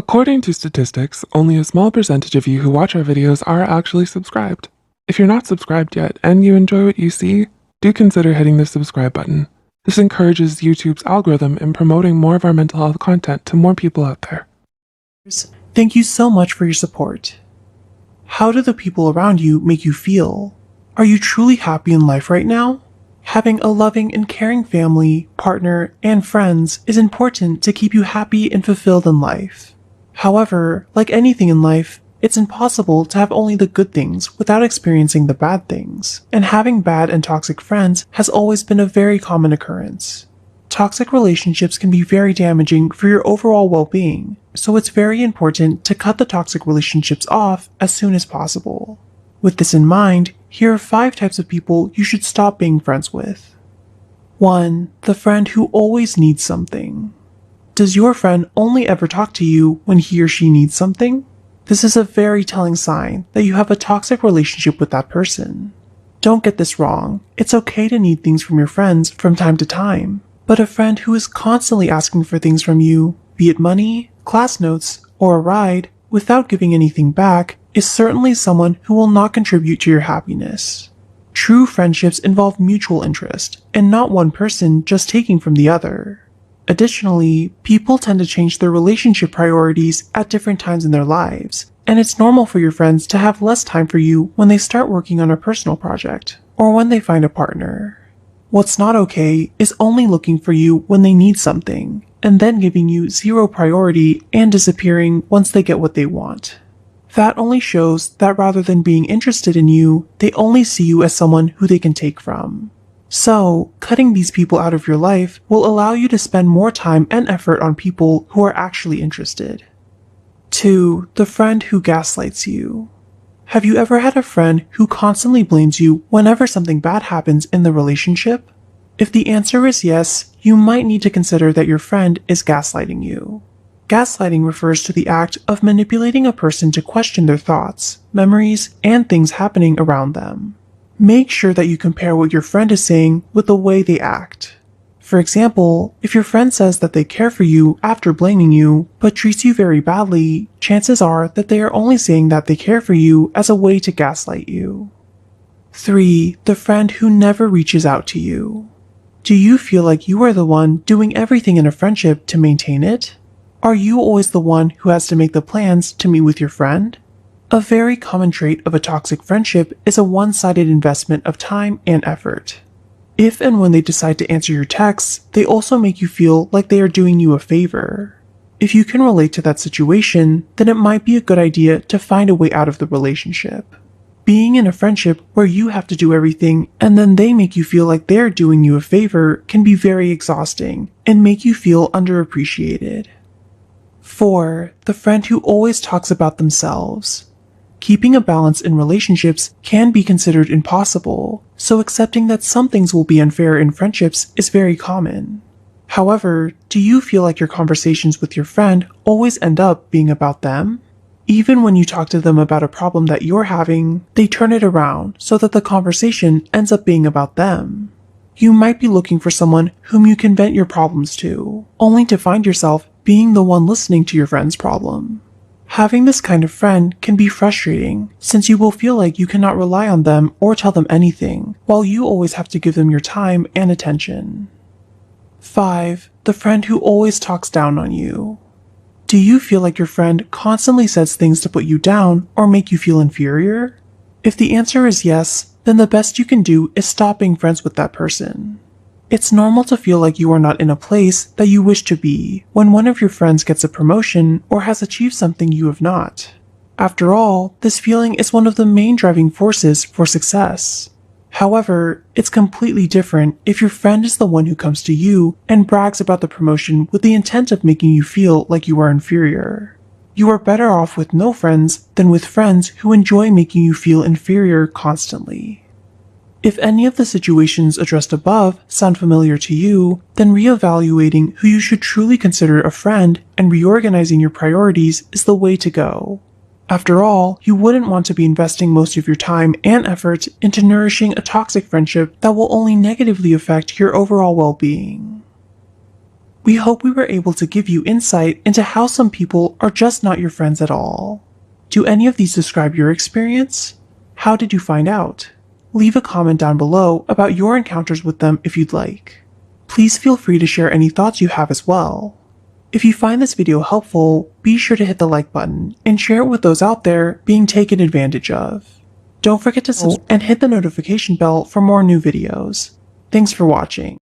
According to statistics, only a small percentage of you who watch our videos are actually subscribed. If you're not subscribed yet and you enjoy what you see, do consider hitting the subscribe button. This encourages YouTube's algorithm in promoting more of our mental health content to more people out there. Thank you so much for your support. How do the people around you make you feel? Are you truly happy in life right now? Having a loving and caring family, partner, and friends is important to keep you happy and fulfilled in life. However, like anything in life, it's impossible to have only the good things without experiencing the bad things, and having bad and toxic friends has always been a very common occurrence. Toxic relationships can be very damaging for your overall well-being, so it's very important to cut the toxic relationships off as soon as possible. With this in mind, here are 5 types of people you should stop being friends with. 1. The friend who always needs something. Does your friend only ever talk to you when he or she needs something? This is a very telling sign that you have a toxic relationship with that person. Don't get this wrong, it's okay to need things from your friends from time to time, but a friend who is constantly asking for things from you, be it money, class notes, or a ride, without giving anything back, is certainly someone who will not contribute to your happiness. True friendships involve mutual interest, and not one person just taking from the other. Additionally, people tend to change their relationship priorities at different times in their lives, and it's normal for your friends to have less time for you when they start working on a personal project, or when they find a partner. What's not okay is only looking for you when they need something, and then giving you zero priority and disappearing once they get what they want. That only shows that rather than being interested in you, they only see you as someone who they can take from. So, cutting these people out of your life will allow you to spend more time and effort on people who are actually interested. 2. The friend who gaslights you. Have you ever had a friend who constantly blames you whenever something bad happens in the relationship? If the answer is yes, you might need to consider that your friend is gaslighting you. Gaslighting refers to the act of manipulating a person to question their thoughts, memories, and things happening around them. Make sure that you compare what your friend is saying with the way they act. For example, if your friend says that they care for you after blaming you, but treats you very badly, chances are that they are only saying that they care for you as a way to gaslight you. 3. The friend who never reaches out to you. Do you feel like you are the one doing everything in a friendship to maintain it? Are you always the one who has to make the plans to meet with your friend? A very common trait of a toxic friendship is a one-sided investment of time and effort. If and when they decide to answer your texts, they also make you feel like they are doing you a favor. If you can relate to that situation, then it might be a good idea to find a way out of the relationship. Being in a friendship where you have to do everything and then they make you feel like they're doing you a favor can be very exhausting and make you feel underappreciated. 4. The friend who always talks about themselves. Keeping a balance in relationships can be considered impossible, so accepting that some things will be unfair in friendships is very common. However, do you feel like your conversations with your friend always end up being about them? Even when you talk to them about a problem that you're having, they turn it around so that the conversation ends up being about them. You might be looking for someone whom you can vent your problems to, only to find yourself being the one listening to your friend's problem. Having this kind of friend can be frustrating, since you will feel like you cannot rely on them or tell them anything, while you always have to give them your time and attention. 5. The friend who always talks down on you. Do you feel like your friend constantly says things to put you down or make you feel inferior? If the answer is yes, then the best you can do is stop being friends with that person. It's normal to feel like you are not in a place that you wish to be when one of your friends gets a promotion or has achieved something you have not. After all, this feeling is one of the main driving forces for success. However, it's completely different if your friend is the one who comes to you and brags about the promotion with the intent of making you feel like you are inferior. You are better off with no friends than with friends who enjoy making you feel inferior constantly. If any of the situations addressed above sound familiar to you, then reevaluating who you should truly consider a friend and reorganizing your priorities is the way to go. After all, you wouldn't want to be investing most of your time and effort into nourishing a toxic friendship that will only negatively affect your overall well-being. We hope we were able to give you insight into how some people are just not your friends at all. Do any of these describe your experience? How did you find out? Leave a comment down below about your encounters with them if you'd like. Please feel free to share any thoughts you have as well. If you find this video helpful, be sure to hit the like button and share it with those out there being taken advantage of. Don't forget to subscribe and hit the notification bell for more new videos. Thanks for watching.